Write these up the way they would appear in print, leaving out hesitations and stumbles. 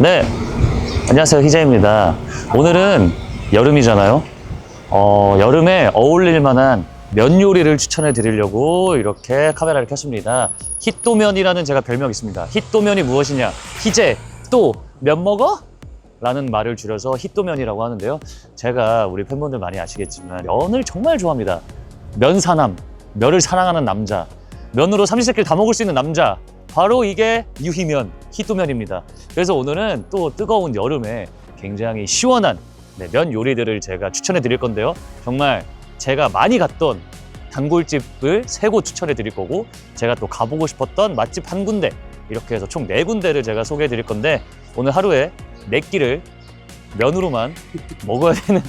네, 안녕하세요. 희재입니다. 오늘은 여름이잖아요. 여름에 어울릴 만한 면 요리를 추천해 드리려고 이렇게 카메라를 켰습니다. 힛도면이라는 제가 별명이 있습니다. 힛도면이 무엇이냐? 희재, 또 면 먹어? 라는 말을 줄여서 힛도면이라고 하는데요. 제가 우리 팬분들 많이 아시겠지만 면을 정말 좋아합니다. 면사남, 면을 사랑하는 남자, 면으로 삼시세끼를 다 먹을 수 있는 남자, 바로 이게 유희면, 힛도면입니다. 그래서 오늘은 또 뜨거운 여름에 굉장히 시원한 면 요리들을 제가 추천해 드릴 건데요. 정말 제가 많이 갔던 단골집을 3곳 추천해 드릴 거고, 제가 또 가보고 싶었던 맛집 한 군데, 이렇게 해서 총 4군데를 제가 소개해 드릴 건데, 오늘 하루에 4끼를 면으로만 먹어야 되는,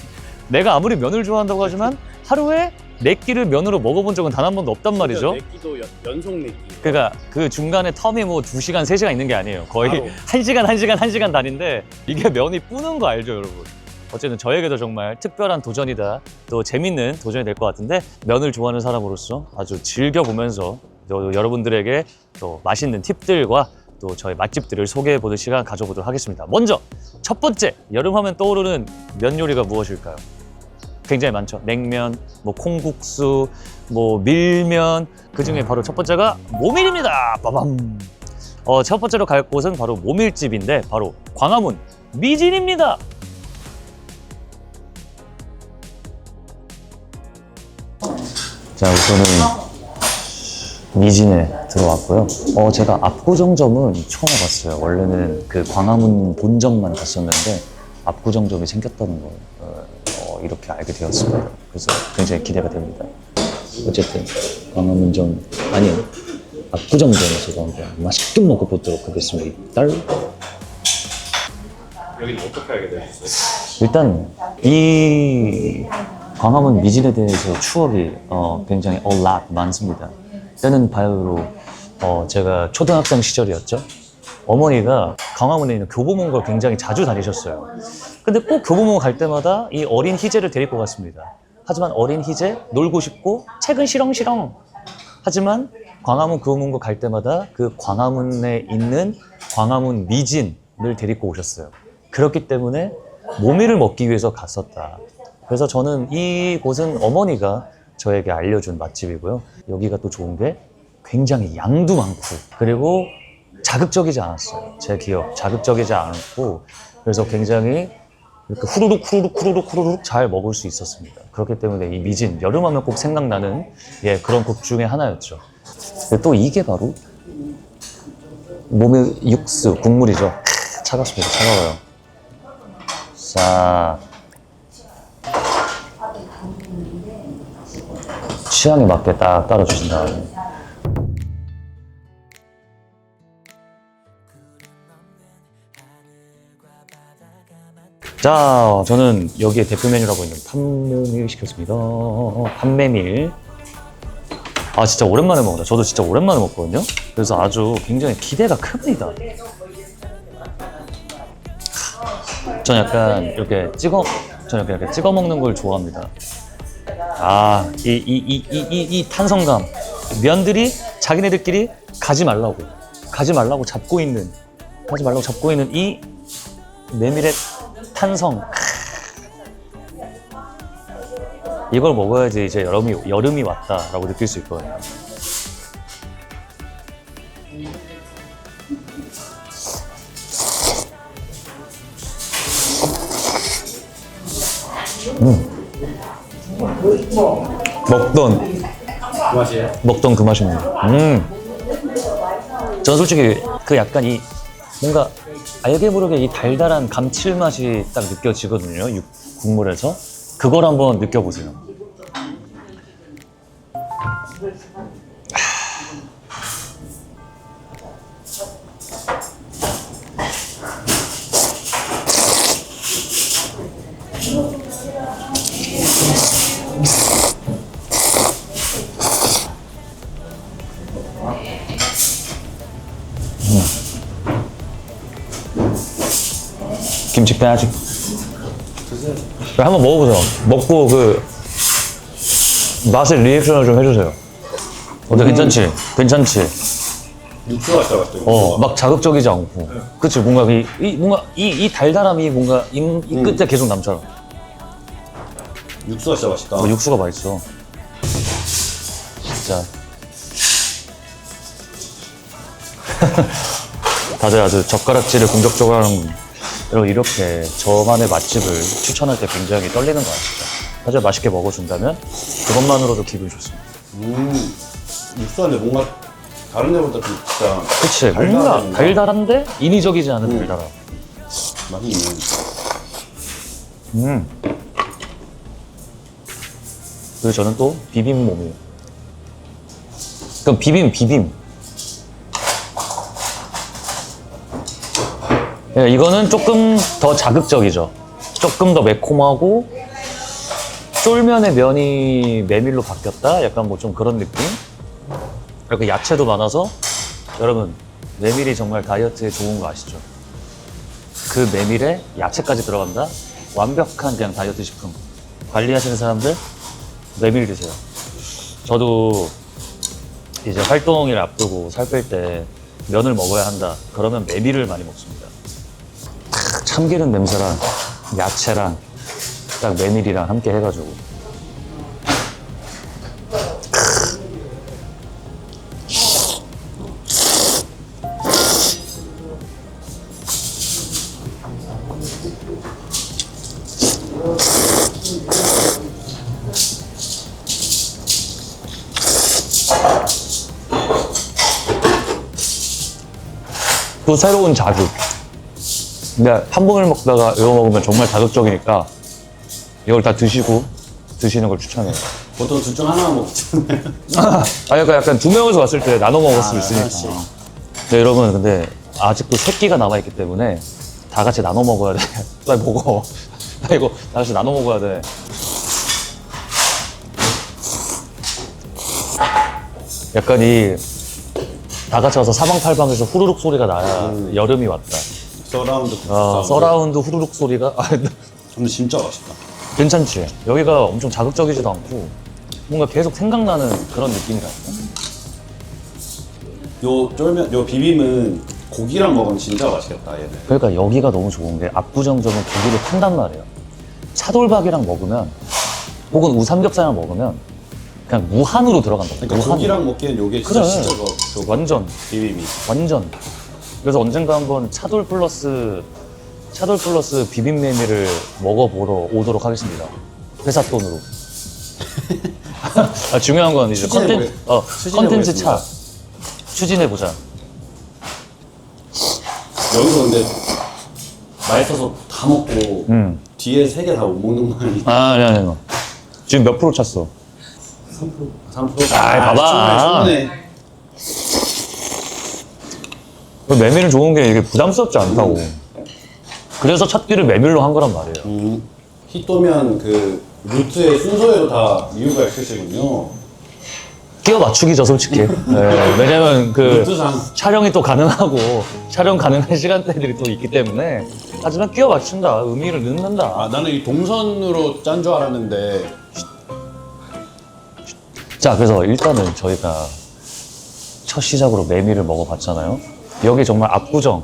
내가 아무리 면을 좋아한다고 하지만 하루에 4끼를 면으로 먹어본 적은 단 한 번도 없단 말이죠. 4끼도 연속 4끼. 그러니까 그 중간에 텀이 뭐 2시간, 3시간 있는 게 아니에요. 거의 바로 1시간 단인데 이게 면이 뿌는 거 알죠, 여러분? 어쨌든 저에게도 정말 특별한 도전이다, 또 재밌는 도전이 될 것 같은데, 면을 좋아하는 사람으로서 아주 즐겨보면서 또 여러분들에게 또 맛있는 팁들과 또 저희 맛집들을 소개해보는 시간 가져보도록 하겠습니다. 먼저 첫 번째, 여름하면 떠오르는 면 요리가 무엇일까요? 굉장히 많죠. 냉면, 뭐 콩국수, 뭐 밀면, 그 중에 바로 첫 번째가 모밀입니다. 빠밤. 첫 번째로 갈 곳은 바로 모밀집인데, 바로 광화문 미진입니다. 자, 우선은 미진에 들어왔고요. 제가 압구정점은 처음 와봤어요. 원래는 그 광화문 본점만 갔었는데 압구정점이 생겼다는 걸 이렇게 알게 되었습니다. 그래서 굉장히 기대가 됩니다. 어쨌든 광화문점, 아니요, 압구정점에서 한번 맛있게 먹어보도록 하겠습니다. 여기는 어떻게 알게 되셨어요? 일단 이 광화문 미진에 대해서 추억이 굉장히 a lot 많습니다. 때는 바로 제가 초등학생 시절이었죠. 어머니가 광화문에 있는 교보문고를 굉장히 자주 다니셨어요. 근데 꼭 교보문고 갈 때마다 이 어린 희재를 데리고 갔습니다. 하지만 어린 희재, 놀고 싶고 책은 시렁시렁. 하지만 광화문 교보문고 갈 때마다 그 광화문에 있는 광화문 미진을 데리고 오셨어요. 그렇기 때문에 모밀을 먹기 위해서 갔었다. 그래서 저는 이곳은 어머니가 저에게 알려준 맛집이고요. 여기가 또 좋은 게 굉장히 양도 많고, 그리고 자극적이지 않았어요. 제 기억, 자극적이지 않았고, 그래서 굉장히 이렇게 후루룩 잘 먹을 수 있었습니다. 그렇기 때문에 이 미진, 여름하면 꼭 생각나는 그런 곡 중에 하나였죠. 또 이게 바로 모밀 육수, 국물이죠. 차갑습니다. 차가워요. 자, 취향에 맞게 딱 따라주신 다음에. 자, 저는 여기에 대표 메뉴라고 있는 판모밀 시켰습니다. 판메밀. 아, 진짜 오랜만에 먹는다. 저도 진짜 오랜만에 먹거든요. 그래서 아주 굉장히 기대가 큽니다. 전 약간 이렇게 찍어 먹는 걸 좋아합니다. 아, 이 탄성감. 면들이 자기네들끼리 가지 말라고 잡고 있는 이 메밀의 탄성. 이걸 먹어야지 이제 여름이 왔다라고 느낄 수 있거든요. 먹던 그 맛이네요. 전 솔직히 그 약간 이 뭔가 알게 모르게 이 달달한 감칠맛이 딱 느껴지거든요. 국물에서. 그걸 한번 느껴보세요. 김치 빼야지. 한번 먹어보세요. 먹고 그 맛의 리액션을 좀 해주세요. 어때? 괜찮지? 괜찮지? 육수가 진짜 맛있어요. 막 자극적이지 않고. 그치, 뭔가 이 달달함이 뭔가 이 끝에 계속 남잖아. 육수가 진짜 맛있다. 육수가 맛있어. 진짜. 다들 아주 젓가락질을 공격적으로 하는, 여러분, 이렇게 저만의 맛집을 추천할 때 굉장히 떨리는 거 아시죠? 사실 맛있게 먹어준다면 그것만으로도 기분이 좋습니다. 육수가 근데 뭔가 다른 데보다 좀 진짜 그치, 뭔가 달달한데 인위적이지 않은 달달함. 맛있네. 그리고 저는 또 비빔 몸이에요. 그럼 비빔. 예, 이거는 조금 더 자극적이죠. 조금 더 매콤하고 쫄면의 면이 메밀로 바뀌었다? 약간 뭐 좀 그런 느낌? 그리고 야채도 많아서 여러분, 메밀이 정말 다이어트에 좋은 거 아시죠? 그 메밀에 야채까지 들어간다? 완벽한 그냥 다이어트 식품. 관리하시는 사람들 메밀 드세요. 저도 이제 활동일 앞두고 살 뺄 때 면을 먹어야 한다. 그러면 메밀을 많이 먹습니다. 참기름 냄새랑 야채랑 딱 메밀이랑 함께 해가지고. 또 새로운 자극. 근데 한 번을 먹다가 이거 먹으면 정말 자극적이니까 이걸 다 드시는 걸 추천해요. 보통 둘 중 하나만 먹잖아요. 약간 두 명이서 왔을 때 나눠 먹을 수 있으니까. 하나씩. 네, 여러분, 근데 아직도 새끼가 남아있기 때문에 다 같이 나눠 먹어야 돼. 빨리 먹어. 이거 다 같이 나눠 먹어야 돼. 약간 다 같이 와서 사방팔방에서 후루룩 소리가 나야 여름이 왔다. 서라운드. 서라운드 후루룩 소리가 근데 진짜 맛있다. 괜찮지? 여기가 엄청 자극적이지도 않고 뭔가 계속 생각나는 그런 느낌이랄까? 요 쫄면, 요 비빔은 고기랑 먹으면 진짜 맛있겠다, 얘는. 그러니까 여기가 너무 좋은 게 압구정점은 고기를 판단 말이에요. 차돌박이랑 먹으면 혹은 우삼겹살이랑 먹으면 그냥 무한으로 들어간다. 그러니까 고기랑 먹기엔 요게 진짜 그래. 진짜 완전 비빔이. 완전. 그래서 언젠가 한번 차돌 플러스 비빔메밀을 먹어보러 오도록 하겠습니다. 회사 돈으로. 중요한 건 이제 컨텐츠 차. 추진해보자. 여기서 근데 맛있어서 다 먹고 뒤에 3개 다 못 먹는 거 아니야? 아니. 지금 몇 프로 찼어? 3%? 봐봐. 충분해. 메밀은 좋은 게 이게 부담스럽지 않다고. 그래서 찾기를 메밀로 한 거란 말이에요. 히또면 그 루트의 순서에도 다 이유가 있으시군요. 끼워 맞추기죠, 솔직히. 네, 왜냐면 그 루트상. 촬영이 또 가능하고 촬영 가능한 시간대들이 또 있기 때문에 하지만 끼워 맞춘다, 의미를 넣는다. 아, 나는 이 동선으로 짠 줄 알았는데. 자, 그래서 일단은 저희가 첫 시작으로 메밀을 먹어봤잖아요. 여기 정말 압구정,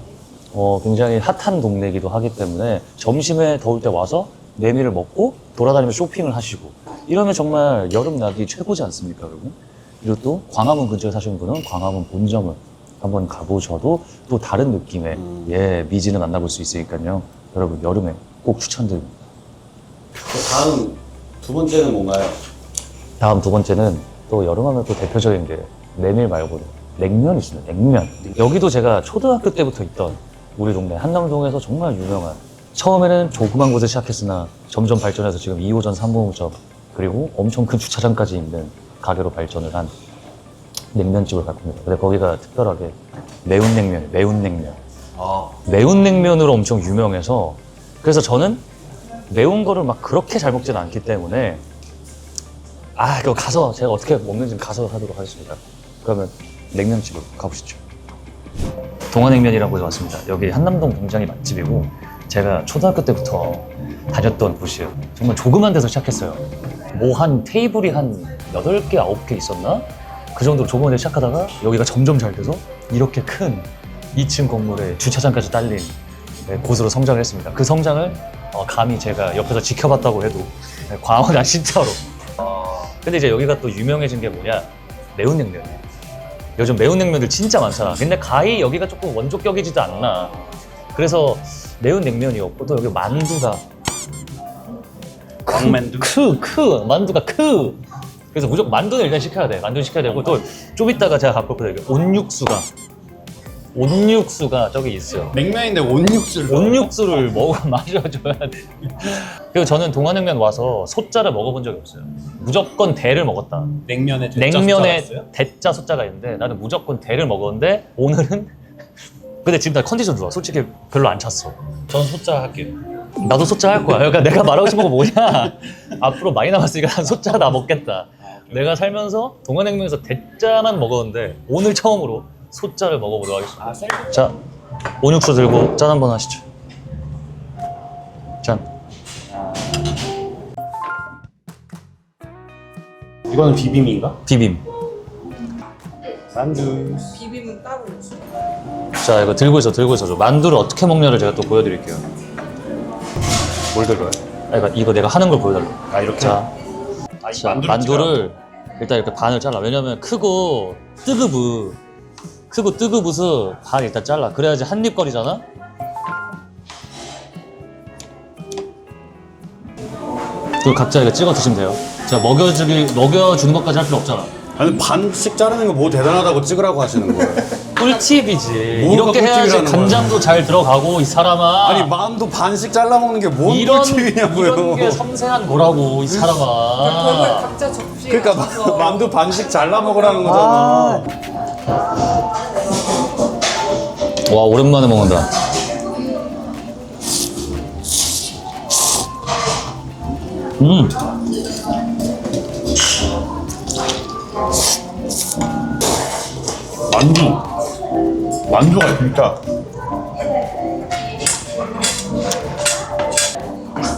굉장히 핫한 동네이기도 하기 때문에 점심에 더울 때 와서 메밀을 먹고 돌아다니며 쇼핑을 하시고 이러면 정말 여름 나기 최고지 않습니까, 여러분? 그리고 또 광화문 근처에 사시는 분은 광화문 본점을 한번 가보셔도 또 다른 느낌의 미진을 만나볼 수 있으니까요. 여러분, 여름에 꼭 추천드립니다. 다음 두 번째는 뭔가요? 다음 두 번째는 또 여름하면 또 대표적인 게 메밀 말고도 냉면이 있습니다. 냉면. 여기도 제가 초등학교 때부터 있던 우리 동네 한남동에서 정말 유명한, 처음에는 조그만 곳에 시작했으나 점점 발전해서 지금 2호점, 3호점 그리고 엄청 큰 주차장까지 있는 가게로 발전을 한 냉면집을 갈 겁니다. 근데 거기가 특별하게 매운 냉면. 매운 냉면으로 엄청 유명해서, 그래서 저는 매운 거를 막 그렇게 잘 먹지는 않기 때문에 그거 가서 제가 어떻게 먹는지 가서 하도록 하겠습니다. 그러면 냉면집으로 가보시죠. 동화냉면이라고 해서 왔습니다. 여기 한남동 굉장히 맛집이고 제가 초등학교 때부터 다녔던 곳이에요. 정말 조그만 데서 시작했어요. 뭐 한 테이블이 한 8개, 9개 있었나? 그 정도로 조그만 데 시작하다가 여기가 점점 잘 돼서 이렇게 큰 2층 건물에 주차장까지 딸린 곳으로 성장을 했습니다. 그 성장을 감히 제가 옆에서 지켜봤다고 해도 과언이 진짜로. 근데 이제 여기가 또 유명해진 게 뭐냐? 매운 냉면이에요. 요즘 매운 냉면들 진짜 많잖아. 근데 가히 여기가 조금 원조격이지도 않나. 그래서 매운 냉면이었고 또 여기 만두가 왕만두? 만두가 그래서 무조건 만두는 일단 시켜야 돼. 만두는 시켜야 되고 또 좀 이따가 제가 갖고 올거든요. 온육수가 저기 있어요. 냉면인데 온육수를 온육수를 마셔줘야 돼. 그리고 저는 동안냉면 와서 소자를 먹어본 적이 없어요. 무조건 대를 먹었다. 냉면에 대자 소자가 있는데 나는 무조건 대를 먹었는데 오늘은 근데 지금 나 컨디션 좋아. 솔직히 별로 안 찼어. 전 소자 할게요. 나도 소자 할 거야. 그러니까 내가 말하고 싶은 거 뭐냐? 앞으로 많이 남았으니까 난 소자 다 먹겠다. 내가 살면서 동안냉면에서 대자만 먹었는데 오늘 처음으로 소자를 먹어보도록 하겠습니다. 자, 온육수 들고 짠 한번 하시죠. 짠. 이거는 비빔인가? 비빔. 만두. 비빔은 따로 있어. 자, 이거 들고 있어. 만두를 어떻게 먹냐를 제가 또 보여드릴게요. 뭘 들어요? 이거 내가 하는 걸 보여달라고. 이렇게? 자, 자, 만두를 일단 이렇게 반을 잘라. 왜냐면 크고 뜨거워서 반 일단 잘라. 그래야지 한 입 거리잖아? 그리고 각자 이거 찍어 드시면 돼요. 제가 먹여주는 것까지 할 필요 없잖아. 아니 반씩 자르는 거 뭐 대단하다고 찍으라고 하시는 거예요? 꿀팁이지. 뭐가 이렇게 해야지 꿀팁이라는 간장도 잘 들어가고, 이 사람아. 아니 만두 반씩 잘라 먹는 게 뭔 이런 꿀팁이냐고요? 게 섬세한 거라고, 이 그걸 사람아. 각자 접시에 그러니까 맞춰서 만두 반씩 잘라 먹으라는 거잖아. 와, 오랜만에 먹는다. 만두가 진짜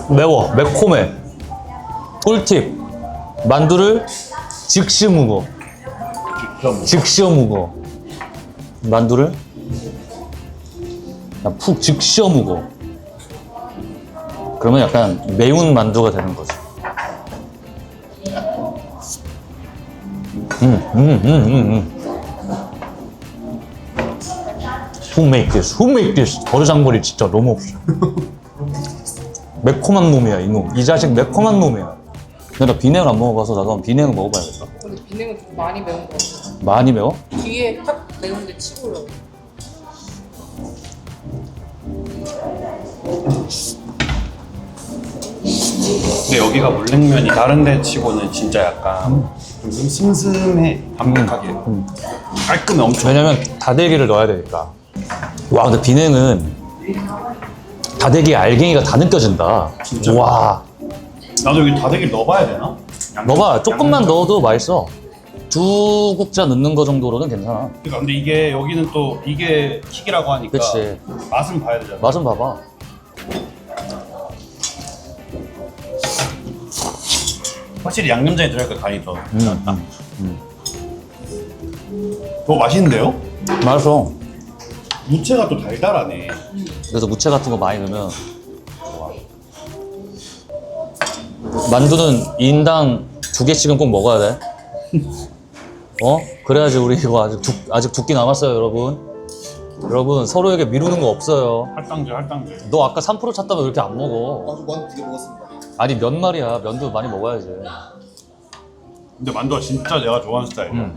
매워, 매콤해. 꿀팁. 만두를 즉시 묵어. 만두를 그냥 푹 즉시 묵어. 그러면 약간 매운 만두가 되는 거지. Who make this? 버르장머리 진짜 너무 없어. 매콤한 놈이야, 이놈. 이 자식 매콤한 놈이야. 근데 나 비냉을 안 먹어봐서 나도 한번 비냉을 먹어봐야겠다. 근데 비냉은 좀 많이 매운 거 같아. 많이 매워? 뒤에 딱 매운데 치고 올라오고. 근데 여기가 물냉면이 다른 데 치고는 진짜 약간 좀 슴슴해. 담백하게 깔끔해 엄청. 왜냐면 다대기를 넣어야 되니까. 와, 근데 비냉은 다대기에 알갱이가 다 느껴진다. 진짜? 와, 나도 여기 다대기를 넣어봐야 되나? 너가 조금만 넣어도 맛있어. 두 국자 넣는 거 정도로는 괜찮아. 그러니까 근데 이게 여기는 또 이게 킥이라고 하니까 그치. 맛은 봐야 되잖아. 맛은 봐봐. 확실히 양념장이 들어가니까 간이 더 낫다. 더 맛있는데요? 맛있어. 무채가 또 달달하네. 그래서 무채 같은 거 많이 넣으면 좋아. 만두는 인당 2개씩은 꼭 먹어야 돼. 그래야지 우리 이거 아직 두끼 남았어요, 여러분. 여러분, 서로에게 미루는 거 없어요. 할당제. 너 아까 3% 찼다면 왜 이렇게 안 먹어? 만두 되게 먹었습니다. 아니, 면 말이야. 면도 많이 먹어야지. 근데 만두가 진짜 내가 좋아하는 스타일이야.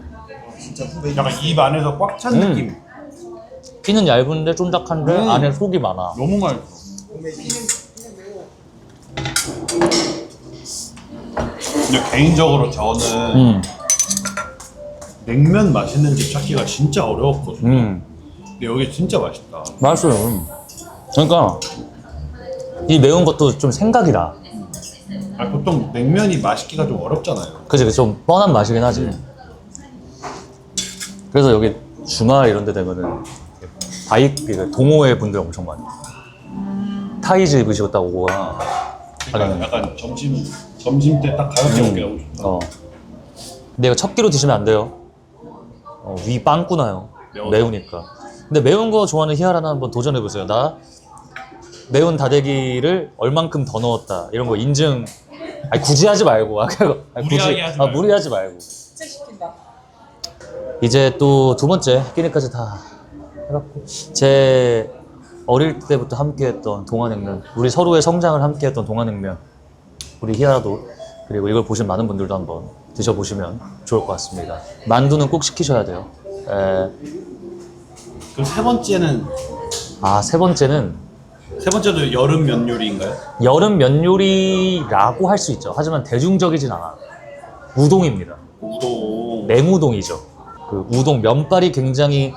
진짜 후배. 약간 입 안에서 꽉 찬 느낌. 피는 얇은데 쫀득한데 안에 속이 많아. 너무 맛있어. 근데 개인적으로 저는 냉면 맛있는 집 찾기가 진짜 어려웠거든요. 근데 여기 진짜 맛있다. 맛있어요. 그러니까 이 매운 것도 좀 생각이다. 보통 냉면이 맛있기가 좀 어렵잖아요. 그치, 좀 뻔한 맛이긴 하지. 그래서 여기 주말 이런 데 되면은 동호회 분들 엄청 많이. 타이즈 입으시고 오거나. 그러니까 약간 점심 때 딱 가볍게 먹기 너무 좋다. 근데 이거 첫 끼로 드시면 안 돼요. 위 빵꾸 나요. 매워서. 매우니까. 근데 매운 거 좋아하는 희아라나 한번 도전해보세요. 나 매운 다대기를 얼만큼 더 넣었다. 이런 거 인증. 아니, 굳이 하지 말고. 무리하게 하지 말고. 무리하지 말고. 시킨다. 이제 또 두 번째 끼니까지 다 해갖고 제 어릴 때부터 함께했던 동안냉면, 우리 서로의 성장을 함께했던 동안냉면, 우리 희아라도, 그리고 이걸 보신 많은 분들도 한번 드셔보시면 좋을 것 같습니다. 만두는 꼭 시키셔야 돼요. 그럼 세 번째는 세 번째는 세 번째도 여름 면 요리인가요? 여름 면 요리라고 할 수 있죠. 하지만 대중적이진 않아. 우동입니다. 우동. 냉우동이죠. 그 우동 면발이 굉장히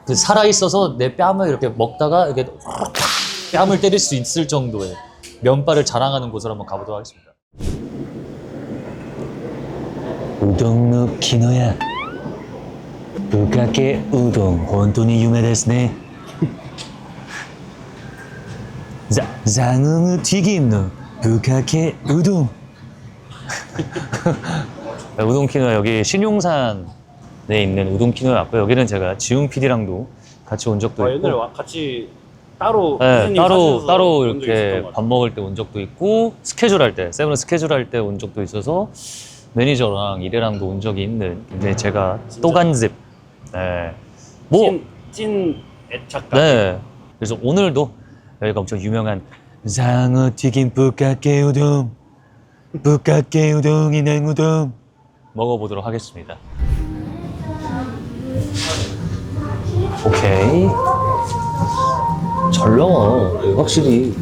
그 살아있어서 내 뺨을 이렇게 먹다가 이렇게 뺨을 때릴 수 있을 정도의 면발을 자랑하는 곳을 한번 가보도록 하겠습니다. 우동の木の屋ぶかけうどん本当に有名ですね。장어 튀김의ぶかけうどん우동키노 여기 신용산에 있는 우동키노에 왔고요. 여기는 제가 지훈 PD랑도 같이 온 적도 있고, 옛날에 같이 따로 네, 따로 본 적이 이렇게 있었던 것 밥 먹을 때 온 적도 있고, 스케줄 할 때, 세븐 스케줄 할 때 온 적도 있어서 매니저랑 이래랑도 온 적이 있는, 근데 제가 또간집, 네, 뭐, 찐 애착가. 네, 그래서 오늘도 여기가 엄청 유명한 장어 튀김 북각개 우동, 북각개 우동이 냉우동 먹어보도록 하겠습니다. 오케이. 잘 나와. 확실히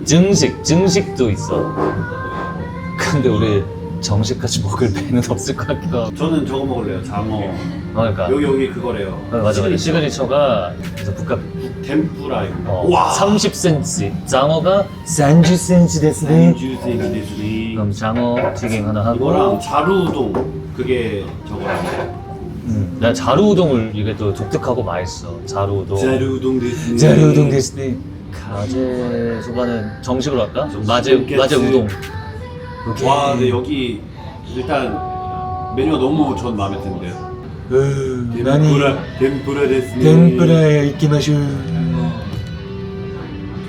증식도 있어. 근데 우리 정식까지 먹을 배는 없을 것 같기도 하고. 저는 저거 먹을래요. 장어. 그러니까 여기 그거래요. 맞아. 시그니처가 그래서 북각 덴뿌라 이거. 와. 30cm, 장어가 30cm 됐네. 주세기 데스니. 그럼 장어 튀김 하나 하고. 이거랑 자루우동 그게 저거랑. 나 자루우동을 이게 또 독특하고 맛있어. 자루우동. 자루우동 데스니. 자루우동 데스네. 마제 소바는 정식으로 할까? 마제 우동. 오케이. 와, 근데 여기 일단 메뉴가 너무 전 마음에 드는데요. 덴뿌라 데스니. 덴뿌라에 이키마슈.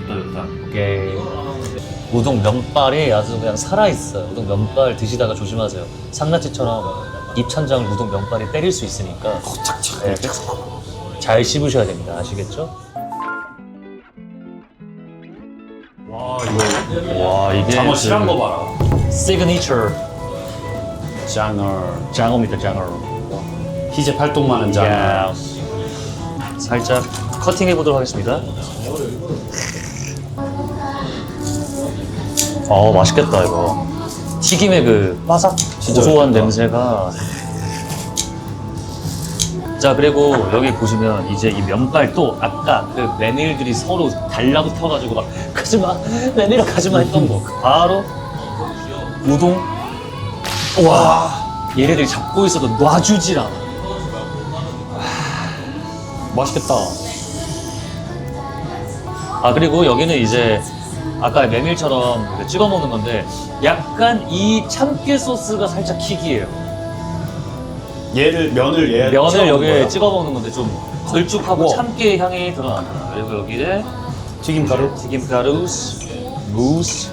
좋다. 오케이. 우동 면발이 아주 그냥 살아있어요. 우동 면발 드시다가 조심하세요. 상나치처럼 입천장을 우동 면발이 때릴 수 있으니까 네, 잘 씹으셔야 됩니다. 아시겠죠? 와 이게 장어 실한 거 봐라. 시그니처 장어입니다. 장어. 희재 팔뚝 많은 장어. 야. 살짝 커팅해 보도록 하겠습니다. 맛있겠다 이거. 튀김의 그 바삭 고소한 냄새가. 자, 그리고 여기 보시면 이제 이 면발 또 아까 그 메밀들이 서로 달라붙어가지고 막 가지마 메밀아 가지마 했던 거 바로 우동. 와, 얘네들이 잡고 있어도 놔주질 않아. 맛있겠다. 그리고 여기는 이제 아까 메밀처럼 이렇게 찍어 먹는 건데 약간 이 참깨 소스가 살짝 킥이에요. 면을 여기에 찍어 먹는 건데 좀 걸쭉하고 우와. 참깨 향이 들어간다. 그리고 여기에 튀김가루, 무스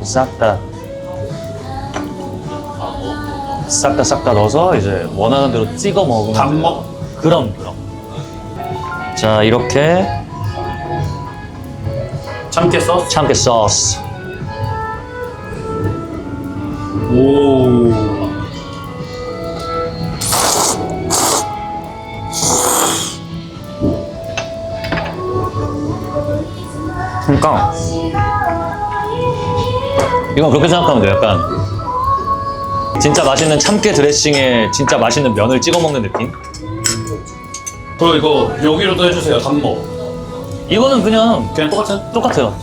싹 다 넣어서 이제 원하는 대로 찍어 먹으면 단먹? 돼요. 그럼. 자, 이렇게 참깨 소스? 참깨 소스. 오. 그러니까 이건 그렇게 생각하면 돼요. 약간 진짜 맛있는 참깨 드레싱에 진짜 맛있는 면을 찍어 먹는 느낌? 그럼 이거 여기로도 해주세요. 단먹. 이거는 그냥 그냥 똑같은? 똑같아요.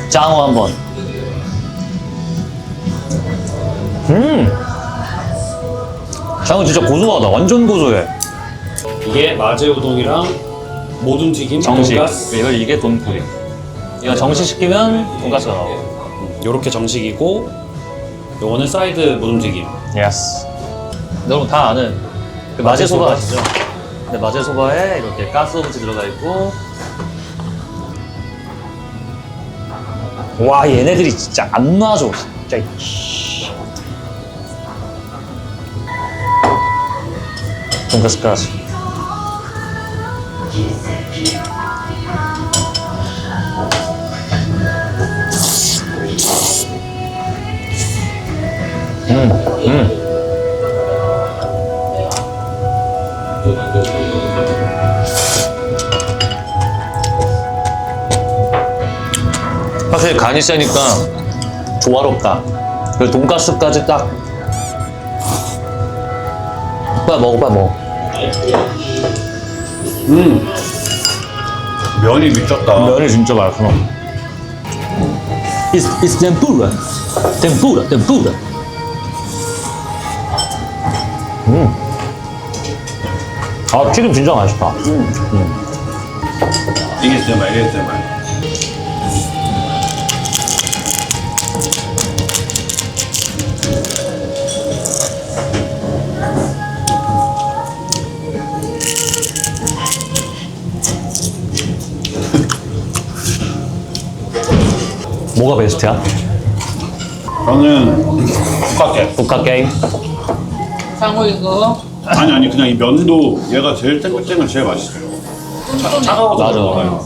장어 한번. 장어 진짜 고소하다. 완전 고소해. 이게 마제 우동이랑 모든 튀김, 정식. 돈가스. 이게 돈푸리. 이거 정식 시키면 돈가스가 나오고. 요렇게 정식이고 요거는 사이드 모든 튀김. 예스. 여러분 다 아는 그 마제소바 아시죠? 네, 마제소바에 이렇게 가스오브치 들어가 있고. 와, 얘네들이 진짜 안 놔줘. 진짜. 돈가스까지. 음. 확실히 간이 세니까 조화롭다. 그리고 돈가스까지 딱. 빨리 먹어, 빨리 먹어. 면이 미쳤다. 면이 진짜 맛있어. It's tempura. Tempura, tempura. 아, 튀김 진짜 맛있다. 이게 제 말, 이게 제 말. 뭐가 베스트야? 저는 북각게. 북카게임? 장어 이거. 아니 그냥 이 면도 얘가 제일 탱글탱글 제일 맛있어요. 차가워서 맞아. 먹어요.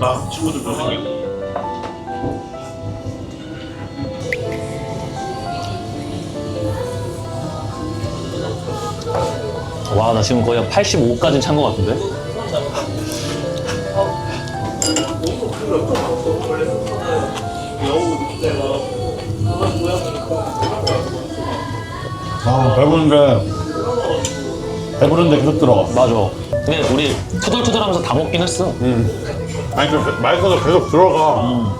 나 친구들도 생기고. 와, 나 지금 거의 한 85까지는 찬 것 같은데? 아 배부른데 계속 들어가. 맞아. 근데 우리 투덜투덜하면서 다 먹긴 했어. 아니 그 맛있어서 계속 들어가.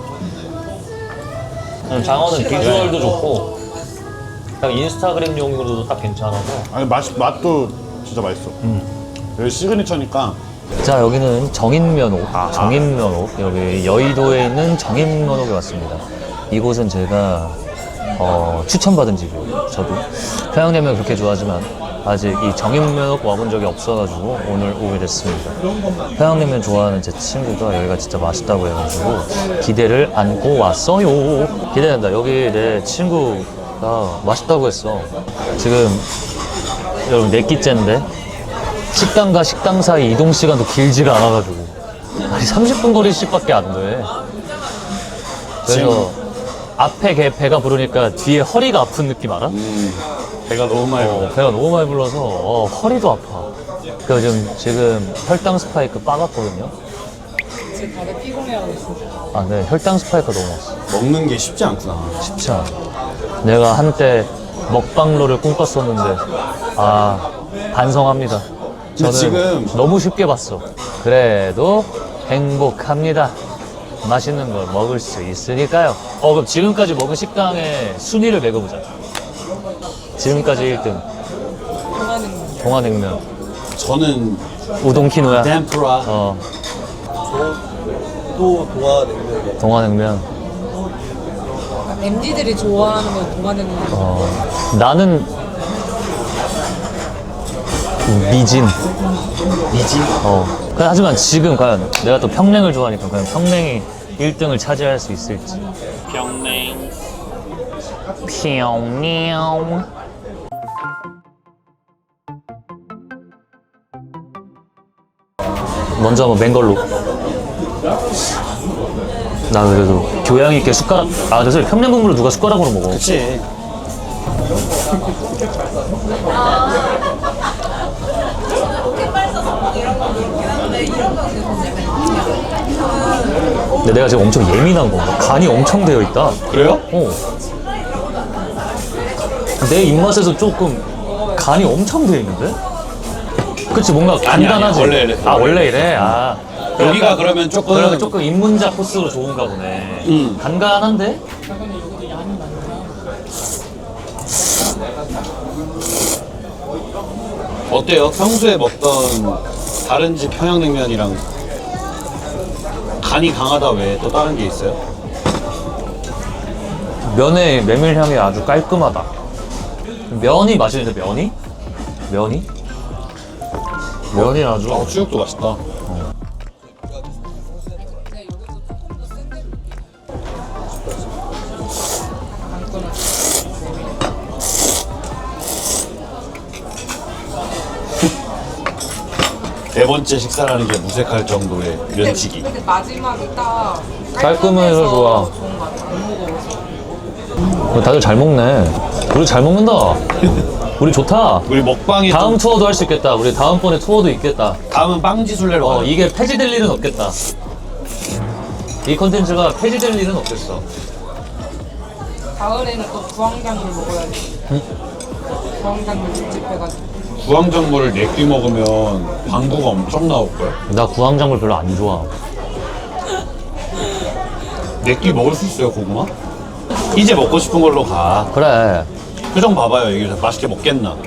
장어는 비주얼도 좋고 그냥 인스타그램용으로도 딱 괜찮아서. 아니 맛도 진짜 맛있어. 여기 시그니처니까. 자, 여기는 정인면옥. 정인면옥. 여기 여의도에 있는 정인면옥에 왔습니다. 이곳은 제가 추천받은 집이에요. 저도 평양냉면 그렇게 좋아하지만 아직 이 정인면옥 와본 적이 없어가지고 오늘 오게 됐습니다. 평양냉면 좋아하는 제 친구가 여기가 진짜 맛있다고 해가지고 기대를 안고 왔어요. 기대된다. 여기 내 친구가 맛있다고 했어. 지금 여러분 네 끼째인데 식당과 식당 사이 이동 시간도 길지가 않아가지고 아니 30분 거리씩밖에 안 돼. 그래서 앞에 배가 부르니까 뒤에 허리가 아픈 느낌 알아? 배가 너무 많이 불러. 배가 너무 많이 불러서 허리도 아파. 그래서 지금 혈당 스파이크 빠갔거든요. 지금 다들 피곤해하고 있어. 아, 네, 혈당 스파이크가 너무 왔어. 먹는 게 쉽지 않구나. 쉽지 않아. 내가 한때 먹방로를 꿈꿨었는데 반성합니다. 저는 지금- 너무 쉽게 봤어. 그래도 행복합니다. 맛있는 걸 먹을 수 있으니까요. 그럼 지금까지 먹은 식당의 순위를 매겨보자. 지금까지 1등 동화냉면, 저는 우동키노야. 덴푸라. 또 동화냉면. 동화냉면. MZ들이 좋아하는 건 동화냉면. 나는 미진. 미진. 하지만 지금 과연 내가 또 평냉을 좋아하니까 과연 평냉이 1등을 차지할 수 있을지. 평냉. 평냉. 먼저 한번 맨 걸로. 나 그래도 교양 있게 숟가락. 그래서 평냉 국물을 누가 숟가락으로 먹어? 그치. 근데 내가 지금 엄청 예민한 건가? 간이 엄청 되어 있다. 그래요? 내 입맛에서 조금 간이 엄청 돼 있는데? 그치, 뭔가 아니, 간단하지? 원래 이래. 원래 이래? 아. 여기가 그러면 조금 그러면 조금 입문자 코스로 좋은가 보네. 간간한데? 어때요? 평소에 먹던 다른 집 평양냉면이랑 간이 강하다 외에 또 다른 게 있어요? 면의 메밀향이 아주 깔끔하다. 면이 맛있는데, 면이? 면이? 면이 아주. 수육도 맛있다. 네 번째 식사라는 게 무색할 정도의 면치기. 근데 마지막이 딱 깔끔해서 좋아. 좋은 것 같아. 안 무거워서. 다들 잘 먹네. 우리 잘 먹는다. 우리 좋다. 우리 먹방이 다음 투어도 할 수 있겠다. 우리 다음번에 투어도 있겠다. 다음은 빵지술래로 가요. 이게 폐지될 일은 없겠다. 이 콘텐츠가 폐지될 일은 없겠어. 가을에는 또 구황작물 먹어야지. 구황작물 묵집 해가지고. 구황작물을 4끼 먹으면 방구가 엄청 나올 거야. 나 구황작물 별로 안 좋아. 4끼 먹을 수 있어요, 고구마? 이제 먹고 싶은 걸로 가. 그래. 표정 봐봐요, 이게 맛있게 먹겠나?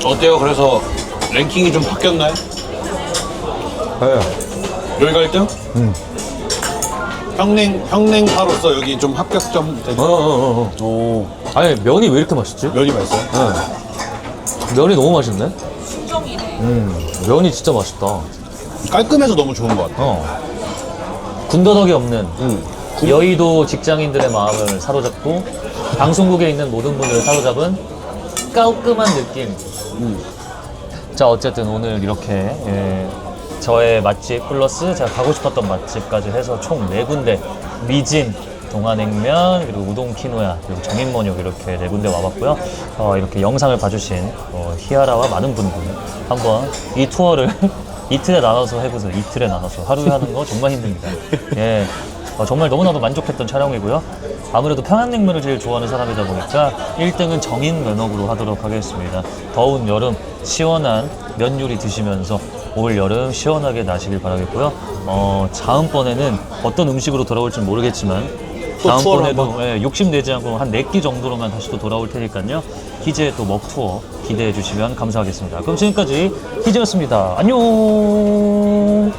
어때요? 그래서 랭킹이 좀 바뀌었나요? 네. 여기가 1등? 평냉파로서 여기 좀 합격점 되죠? 오, 아니, 면이 왜 이렇게 맛있지? 면이 맛있어요? 면이 너무 맛있네? 수정이네. 면이 진짜 맛있다. 깔끔해서 너무 좋은 것 같아. 군더더기 없는 여의도 직장인들의 마음을 사로잡고 방송국에 있는 모든 분들을 사로잡은 깔끔한 느낌. 자, 어쨌든 오늘 이렇게 저의 맛집 플러스 제가 가고 싶었던 맛집까지 해서 총 4군데 미진, 동아냉면, 그리고 우동 키노야, 그리고 정인번역 이렇게 4군데 와봤고요. 이렇게 영상을 봐주신 히아라와 많은 분들 한번 이 투어를 이틀에 나눠서 해보세요. 이틀에 나눠서. 하루에 하는 거 정말 힘듭니다. 예. 정말 너무나도 만족했던 촬영이고요. 아무래도 평양냉면을 제일 좋아하는 사람이다 보니까 1등은 정인 면허구로 하도록 하겠습니다. 더운 여름 시원한 면 요리 드시면서 올 여름 시원하게 나시길 바라겠고요. 다음번에는 어떤 음식으로 돌아올지 모르겠지만 또 투어를 다음번에도 욕심내지 않고 한 4끼 정도로만 다시 또 돌아올 테니까요. 희재의 또 먹투어 기대해 주시면 감사하겠습니다. 그럼 지금까지 희재였습니다. 안녕.